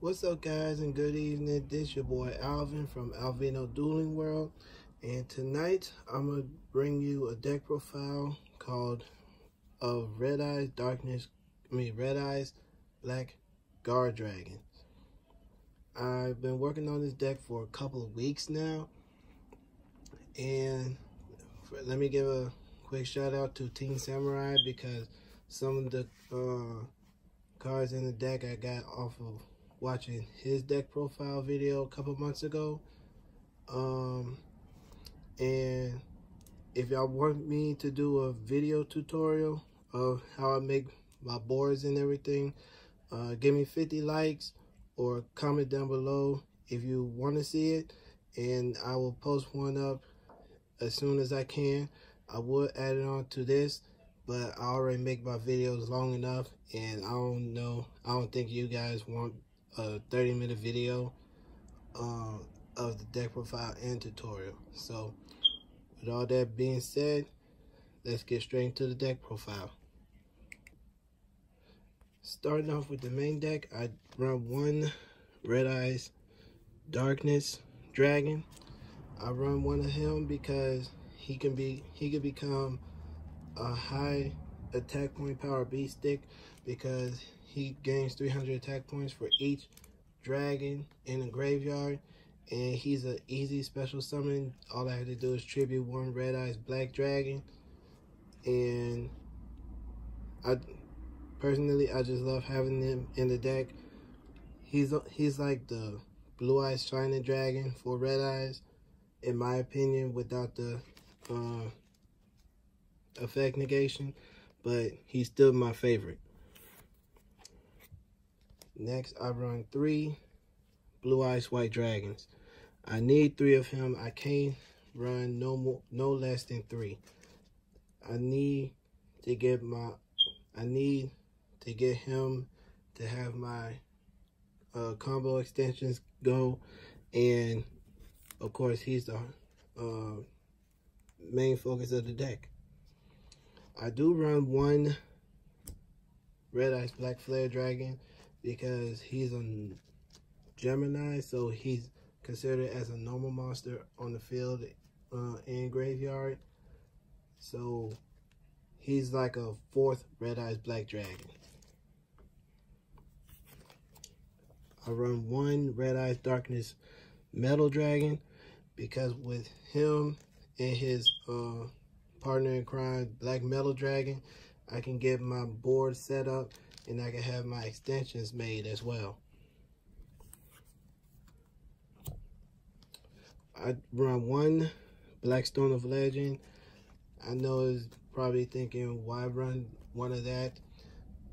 What's up, guys, and good evening. This your boy Alvin from Alvino Dueling World, and tonight I'm gonna bring you a deck profile called Red Eyes Black Guardragon. I've been working on this deck for a couple of weeks now, and let me give a quick shout out to Team Samurai because some of the cards in the deck I got off of watching his deck profile video a couple months ago. And if y'all want me to do a video tutorial of how I make my boards and everything, give me 50 likes or comment down below if you want to see it, and I will post one up as soon as I can. I would add it on to this, but I already make my videos long enough, and I don't think you guys want a 30-minute video of the deck profile and tutorial. So with all that being said, let's get straight into the deck profile. Starting off with the main deck, I run one Red Eyes Darkness Dragon. I run one of him because he can become a high attack point power beast stick because he gains 300 attack points for each dragon in the graveyard, and he's an easy special summon. All I have to do is tribute one Red Eyes Black Dragon, and I just love having him in the deck. He's like the Blue Eyes Shining Dragon for Red Eyes, in my opinion, without the effect negation, but he's still my favorite. Next, I run 3 Blue Eyes White Dragons. I need 3 of him. I can't run no less than 3. I need to get him to have my combo extensions go, and of course he's the main focus of the deck. I do run 1 Red Eyes Black Flare Dragon because he's a Gemini, so he's considered as a normal monster on the field and graveyard. So he's like a 4th Red Eyes Black Dragon. I run 1 Red Eyes Darkness Metal Dragon because with him and his partner in crime, Black Metal Dragon, I can get my board set up and I can have my extensions made as well. I run 1 Black Stone of Legend. I know it's probably thinking, why run 1 of that?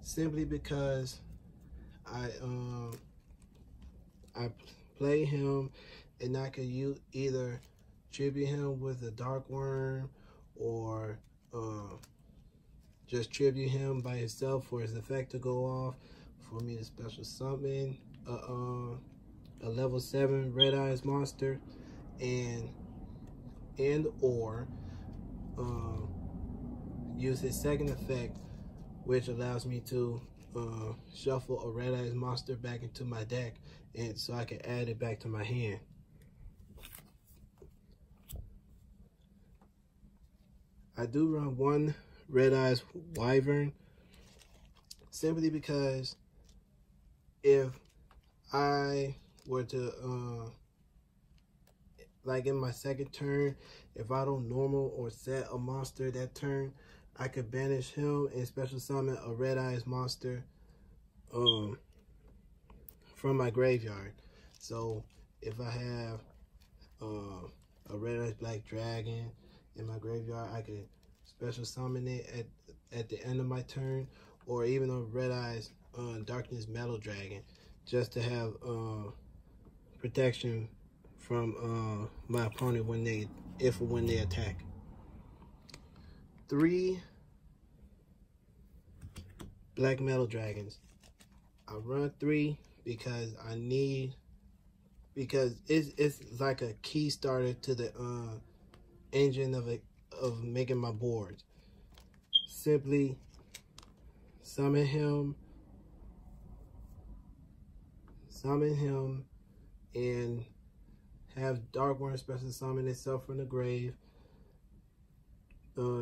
Simply because I play him, and I could either tribute him with a Dark Worm or just tribute him by himself for his effect to go off, for me to special summon a level 7 Red Eyes monster, or use his second effect, which allows me to shuffle a Red Eyes monster back into my deck, and so I can add it back to my hand. I do run 1 Red Eyes Wyvern simply because if I were to like in my second turn, if I don't normal or set a monster that turn, I could banish him and special summon a Red Eyes monster from my graveyard. So if I have a Red Eyes Black Dragon in my graveyard, I could special summon it at the end of my turn, or even a Red Eyes Darkness Metal Dragon, just to have protection from my opponent when they attack. 3 Black Metal Dragons. I run 3 because it's like a key starter to the engine of making my boards. Simply summon him, summon him and have Dark Worm special summon itself from the grave,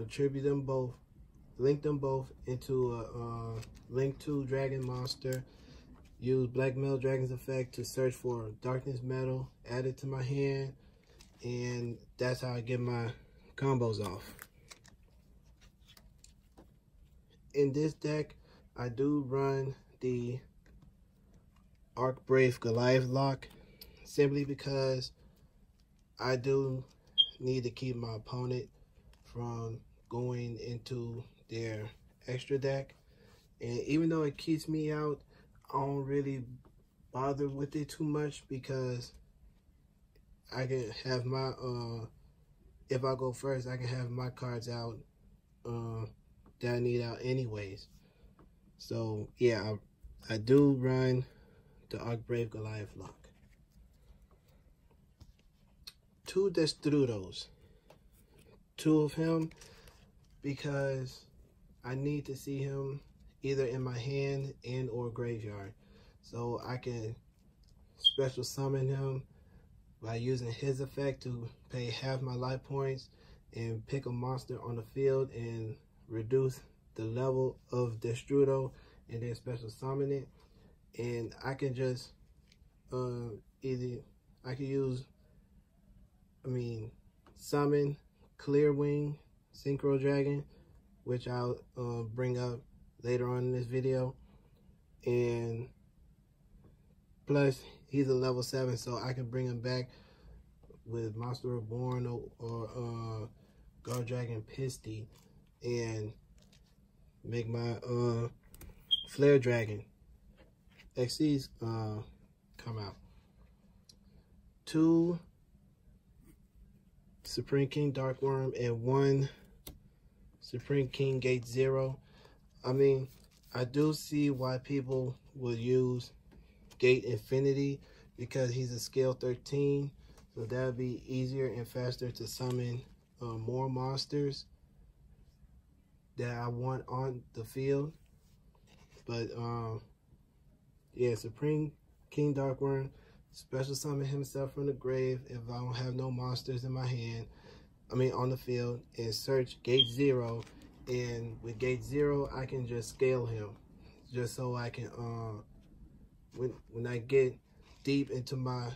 tribute them both, link them both into a link to dragon monster, use Black Metal Dragon's effect to search for darkness metal, add it to my hand, and that's how I get my combos off. In this deck, I do run the Archbrave Goliath lock, simply because I do need to keep my opponent from going into their extra deck. And even though it keeps me out, I don't really bother with it too much, because I can have my, if I go first, I can have my cards out that I need out anyways. So yeah, I do run the Archbrave Goliath lock. 2 Destrudos. 2 of him, because I need to see him either in my hand and or graveyard, so I can special summon him by using his effect to pay half my life points and pick a monster on the field and reduce the level of Destrudo and then special summon it. And I can just summon Clearwing Synchro Dragon, which I'll bring up later on in this video, and plus he's a level 7, so I can bring him back with Monster Reborn or Guardragon Pisty and make my Flare Dragon XCs come out. 2 Supreme King Dark Worm and 1 Supreme King Gate 0. I mean, I do see why people will use Gate Infinity, because he's a scale 13, so that would be easier and faster to summon more monsters that I want on the field. But yeah, Supreme King Darkworm, special summon himself from the grave if I don't have no monsters in my hand, on the field, and search Gate 0. And with Gate 0, I can just scale him, just so I can, when I get deep into my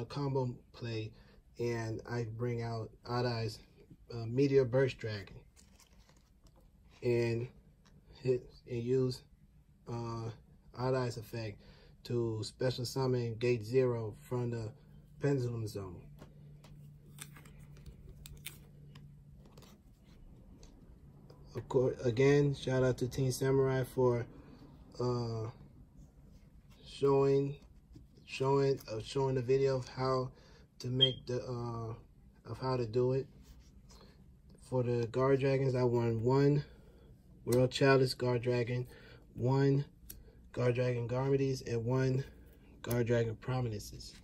combo play, and I bring out Odd Eyes Meteor Burst Dragon, and use Odd Eyes effect to special summon Gate 0 from the Pendulum Zone. Of course, again, shout out to Team Samurai for showing the video of how to make the of how to do it. For the Guardragons, I won 1 World Chalice Guardragon, 1 Guardragon Garmodies, and 1 Guardragon Prominences.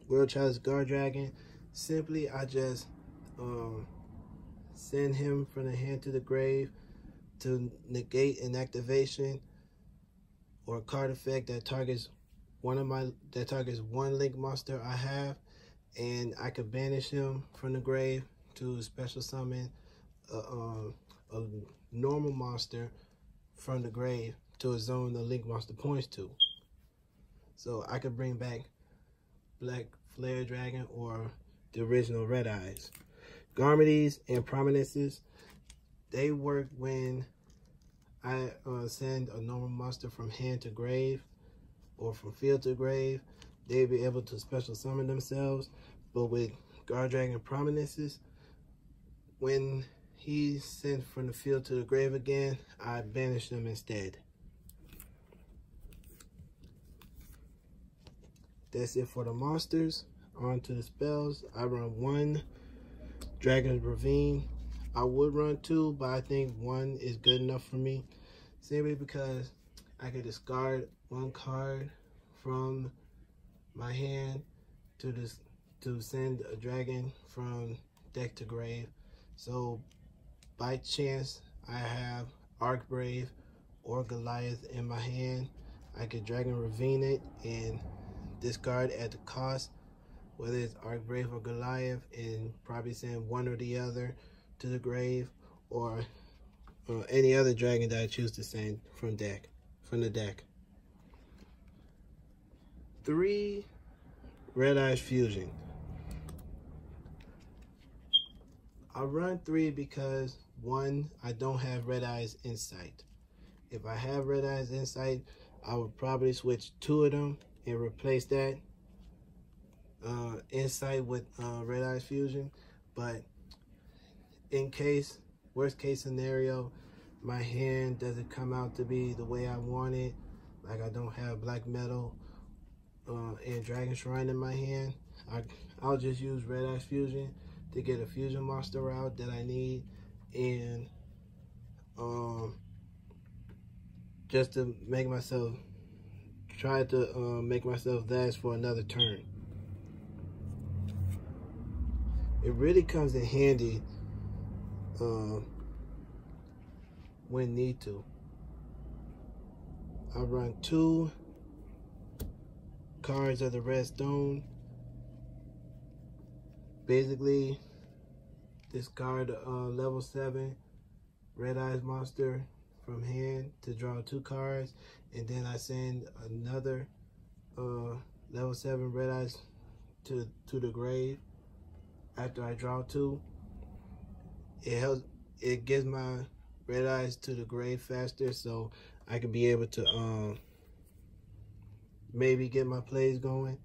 World Chalice Guardragon, simply I just send him from the hand to the grave to negate an activation or a card effect that targets one link monster I have, and I could banish him from the grave to special summon a normal monster from the grave to a zone the link monster points to. So I could bring back Black Flare Dragon or the original Red Eyes. Garmodies and Prominences, they work when I send a normal monster from hand to grave or from field to grave. They'll be able to special summon themselves. But with Guardragon Prominences, when he's sent from the field to the grave again, I banish them instead. That's it for the monsters. On to the spells. I run 1 Dragon's Ravine. I would run 2, but I think 1 is good enough for me. Simply because I could discard 1 card from my hand to send a dragon from deck to grave. So by chance I have Archbrave or Goliath in my hand, I could Dragon Ravine it and discard at the cost, whether it's Archbrave or Goliath, and probably send one or the other to the grave, or any other dragon that I choose to send from the deck. 3 Red Eyes Fusion. I run 3 because 1, I don't have Red Eyes Insight. If I have Red Eyes Insight, I would probably switch 2 of them and replace that Insight with Red Eyes Fusion. But in case, worst case scenario, my hand doesn't come out to be the way I want it, like I don't have Black Metal and Dragon Shrine in my hand, I'll just use Red Eyes Fusion to get a fusion monster out that I need, and just to make myself, try to make myself last for another turn. It really comes in handy when need to. I run 2 cards of the Red Stone. Basically, discard level 7 Red Eyes monster from hand to draw 2 cards, and then I send another level 7 Red Eyes to the grave after I draw 2. It gives my Red Eyes to the grave faster, so I can be able to maybe get my plays going.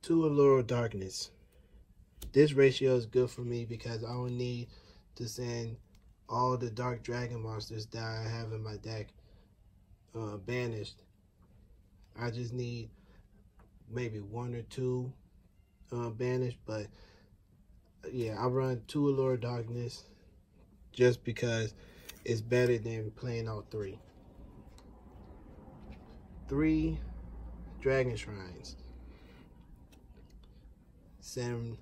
2 Allure of Darkness. This ratio is good for me because I don't need to send all the Dark Dragon monsters that I have in my deck banished. I just need maybe 1 or 2 banished, but yeah, I run 2 Allure of Darkness just because it's better than playing all 3. 3 Dragon Shrines. Send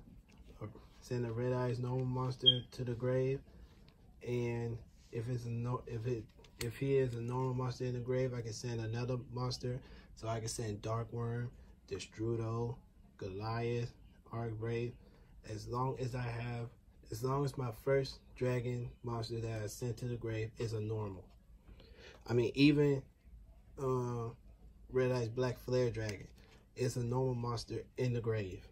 a Red Eyes normal monster to the grave, and if he is a normal monster in the grave, I can send another monster. So I can send Darkworm, Destrudo, Goliath, Archbrave, as long as my first dragon monster that I sent to the grave is a normal. I mean, even Red Eyes Black Flare Dragon is a normal monster in the grave.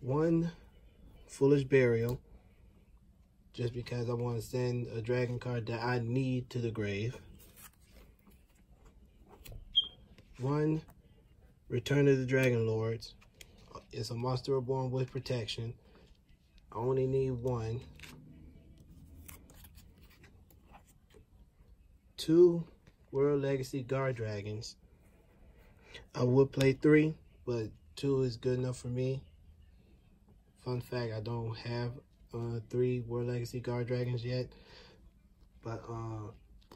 1 Foolish Burial, just because I want to send a dragon card that I need to the grave. 1 Return of the Dragon Lords. It's a monster reborn with protection. I only need 1. 2 World Legacy Guardragons. I would play 3, but 2 is good enough for me. Fun fact, I don't have 3 World Legacy Guardragons yet. But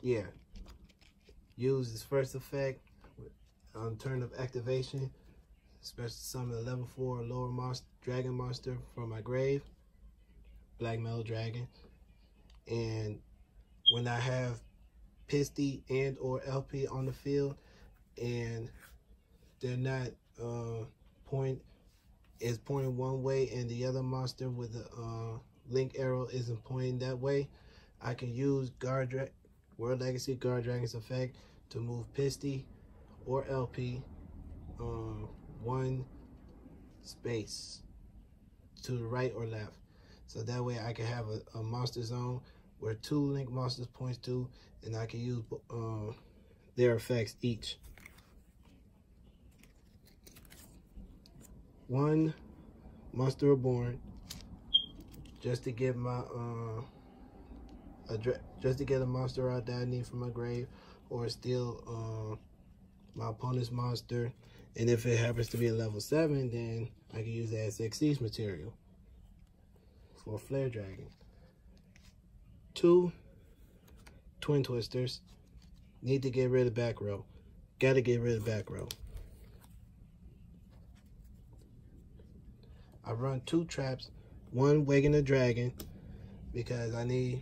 yeah. Use his first effect on turn of activation, especially summon a level 4 or lower dragon monster from my grave, Black Metal Dragon. And when I have Pisty and or LP on the field, and they're not pointing one way, and the other monster with the link arrow isn't pointing that way, I can use World Legacy Guardragon's effect to move Pisty or LP 1 space to the right or left, so that way I can have a monster zone where 2 link monsters points to, and I can use their effects each. 1 Monster Reborn, just to get my just to get a monster out that I need from my grave, or steal my opponent's monster. And if it happens to be a level 7, then I can use that as Xyz material for Flare Dragon. 2 Twin Twisters. Need to get rid of back row. Gotta get rid of back row. I run 2 traps. 1 Waking the Dragon. because I need,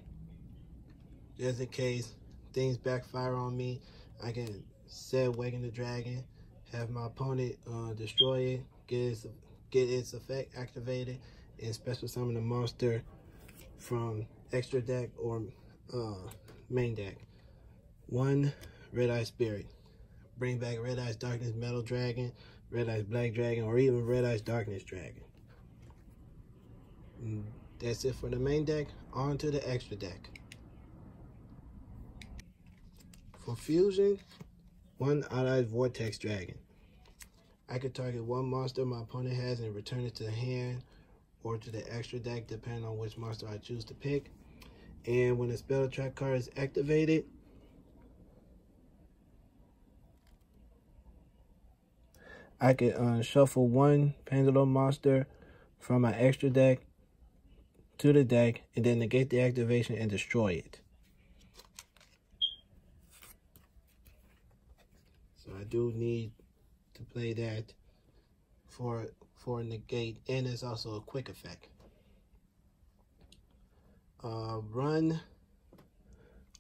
just in case things backfire on me, I can set Awaken the Dragon, have my opponent destroy it, get its effect activated, and special summon a monster from extra deck or main deck. 1 Red Eye Spirit. Bring back Red Eye's Darkness Metal Dragon, Red Eye's Black Dragon, or even Red Eye's Darkness Dragon. And that's it for the main deck. On to the extra deck. For Fusion, 1 Eye Vortex Dragon. I could target 1 monster my opponent has and return it to the hand or to the extra deck, depending on which monster I choose to pick. And when the spell track card is activated, I could shuffle 1 Pendulum monster from my extra deck to the deck and then negate the activation and destroy it. So I do need to play that for negate, and it's also a quick effect. Run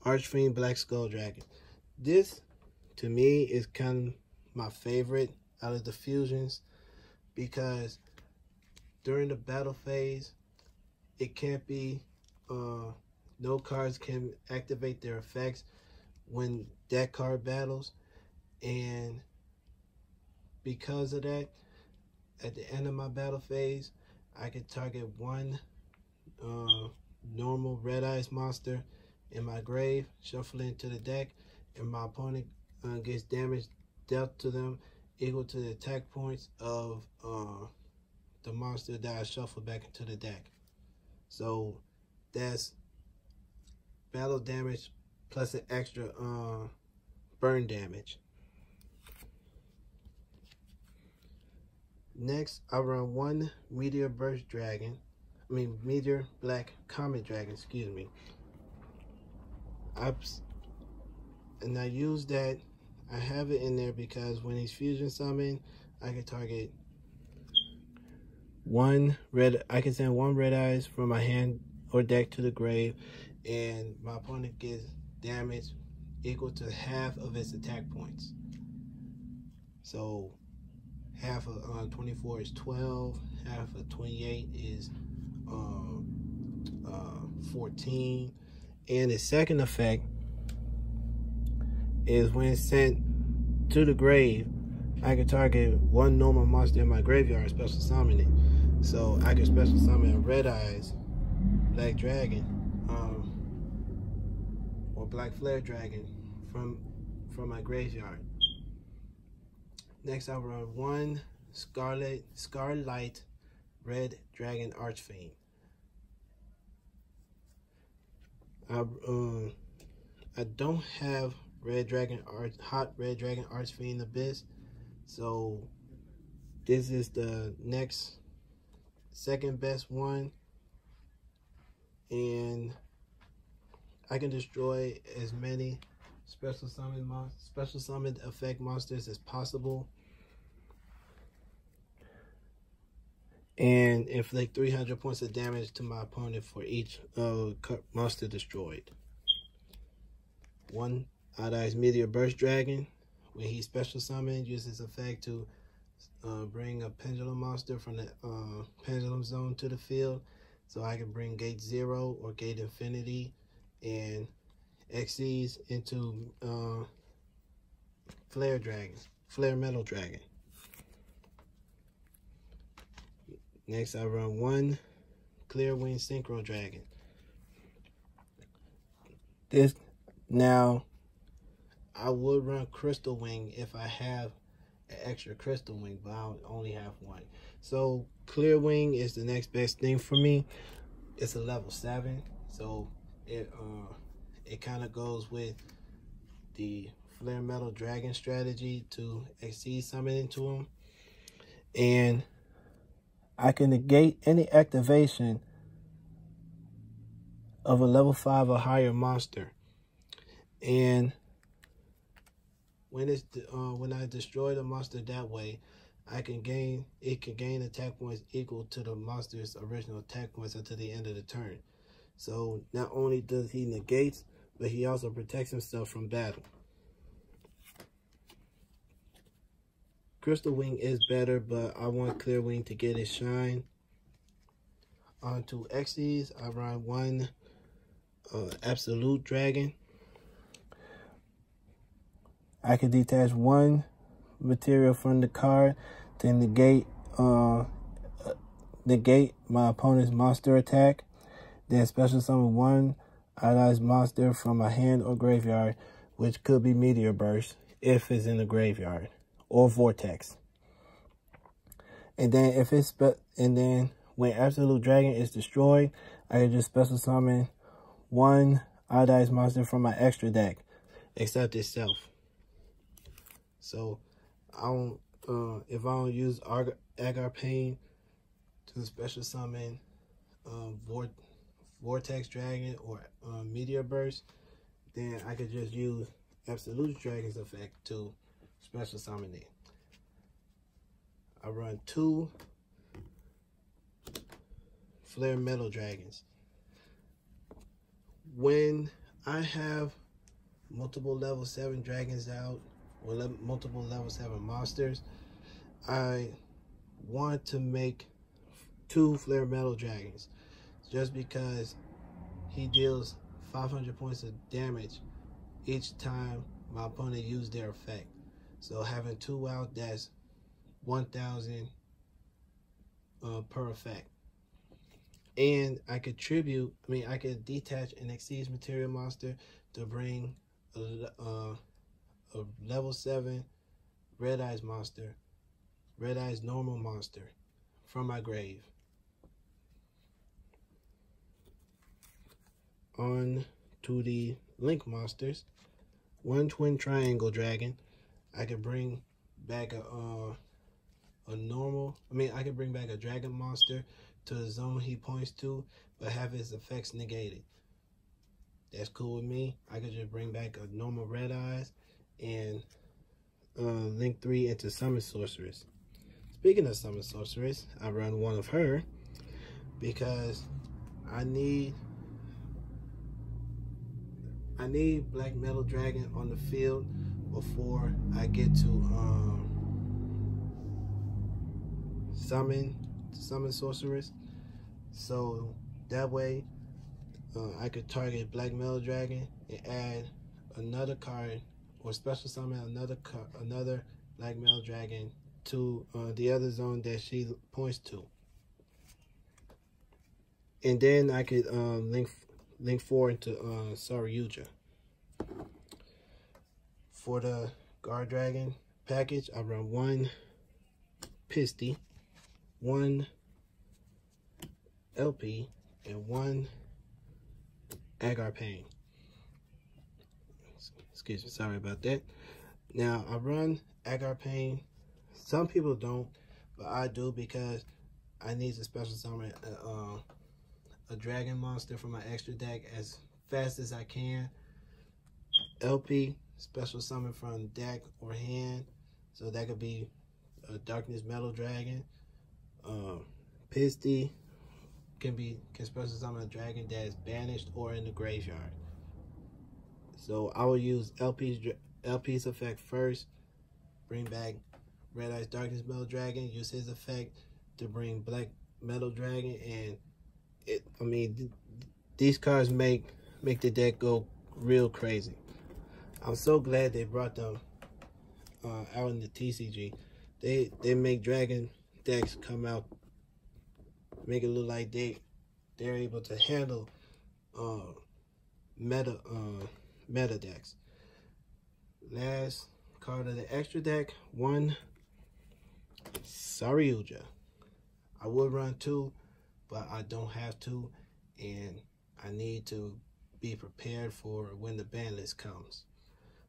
Archfiend Black Skull Dragon. This, to me, is kind of my favorite out of the fusions, because during the battle phase, it can't be, no cards can activate their effects when that card battles, and because of that, at the end of my battle phase, I can target 1 normal Red Eyes monster in my grave, shuffle it into the deck, and my opponent gets damage dealt to them equal to the attack points of the monster that I shuffled back into the deck. So that's battle damage plus an extra burn damage. Next, I run 1 Meteor Black Comet Dragon, excuse me. And I use that, I have it in there because when he's fusion summoned, I can target 1 red, I can send 1 Red Eyes from my hand or deck to the grave, and my opponent gets damage equal to half of its attack points. So half of 24 is 12, half of 28 is 14. And the second effect is when sent to the grave, I can target 1 normal monster in my graveyard, special summon it. So I can special summon a Red Eyes Black Dragon, or Black Flare Dragon from my graveyard. Next, I'll run 1 Scarlet Red Dragon Archfiend. I don't have Hot Red Dragon Archfiend Abyss, so this is the next second best one, and I can destroy as many special summoned effect monsters as possible and inflict 300 points of damage to my opponent for each monster destroyed. 1 Odd Eyes Meteor Burst Dragon. When he special summoned, uses effect to bring a pendulum monster from the pendulum zone to the field. So I can bring Gate 0 or Gate Infinity and Xyz into Flare Metal Dragon. Next, I run 1 Clear Wing Synchro Dragon. Now, I would run Crystal Wing if I have an extra Crystal Wing, but I only have 1. So Clear Wing is the next best thing for me. It's a level 7, so it kind of goes with the Flare Metal Dragon strategy to exceed summon into him. And I can negate any activation of a level 5 or higher monster. And when I destroy the monster that way, it can gain attack points equal to the monster's original attack points until the end of the turn. So not only does he negate, but he also protects himself from battle. Crystal Wing is better, but I want Clear Wing to get its shine. On to Xyz, I run one Absolute Dragon. I can detach one material from the card to negate my opponent's monster attack. Then special summon one itemized monster from my hand or graveyard, which could be Meteor Burst if it's in the graveyard, or Vortex. And then when Absolute Dragon is destroyed, I can just special summon one itemized monster from my extra deck, except itself. So I don't if I don't use Agar Pain to special summon Vortex Dragon or Meteor Burst, then I could just use Absolute Dragon's effect to special summon it. I run two Flare Metal Dragons. When I have multiple level 7 dragons out, or multiple level 7 monsters, I want to make two Flare Metal Dragons, just because he deals 500 points of damage each time my opponent used their effect. So having two out, that's 1,000 per effect. And I could detach an Xyz material monster to bring a level 7 Red Eyes monster, Red Eyes normal monster from my grave. On to the Link monsters. One Twin Triangle Dragon. I could bring back I could bring back a dragon monster to the zone he points to, but have his effects negated. That's cool with me. I could just bring back a normal Red Eyes and link 3 into Summon Sorceress. Speaking of Summon Sorceress, I run one of her because I need Black Metal Dragon on the field before I get to summon Sorceress. So that way I could target Black Metal Dragon and add another card, or special summon another Black Metal Dragon to the other zone that she points to. And then I could link 4 into Saryuja. For the Guardragon package, I run one Pisty, one LP, and one Agar Pain. Excuse me, sorry about that. Now, I run Agar Pain. Some people don't, but I do because I need to special summon a dragon monster from my extra deck as fast as I can. LP, special summon from deck or hand, so that could be a Darkness Metal Dragon. Pisty can special summon a dragon that is banished or in the graveyard. So I will use LP's effect first, bring back Red Eyes Darkness Metal Dragon, use his effect to bring Black Metal Dragon, and these cards make the deck go real crazy. I'm so glad they brought them out in the TCG. They make dragon decks come out, make it look like they're able to handle meta decks. Last card of the extra deck, one Saryuja. I would run two, but I don't have to, and I need to be prepared for when the ban list comes.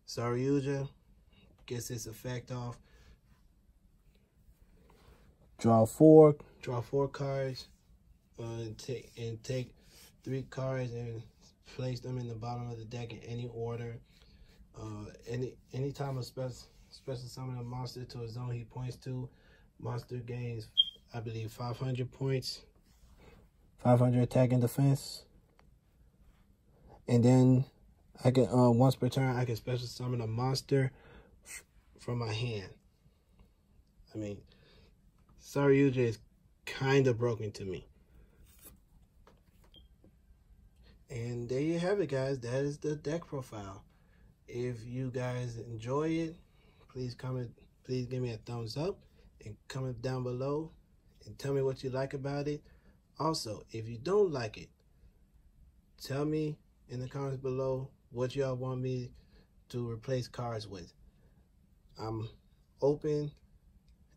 Saryuja gets its effect off. Draw four cards, and take 3 cards and place them in the bottom of the deck in any order. Anytime a special summon a monster to a zone he points to, monster gains, I believe, 500 points, 500 attack and defense. And then I can once per turn I can special summon a monster from my hand. I mean, Saryuja is kind of broken to me. And there you have it, guys. That is the deck profile. If you guys enjoy it, please give me a thumbs up and comment down below and tell me what you like about it. Also, if you don't like it, tell me in the comments below what y'all want me to replace cards with. I'm open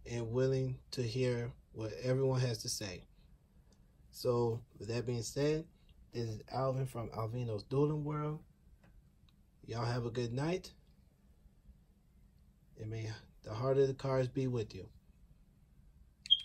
and willing to hear what everyone has to say. So with that being said, this is Alvin from Alvino's Dueling World. Y'all have a good night, and may the heart of the cards be with you.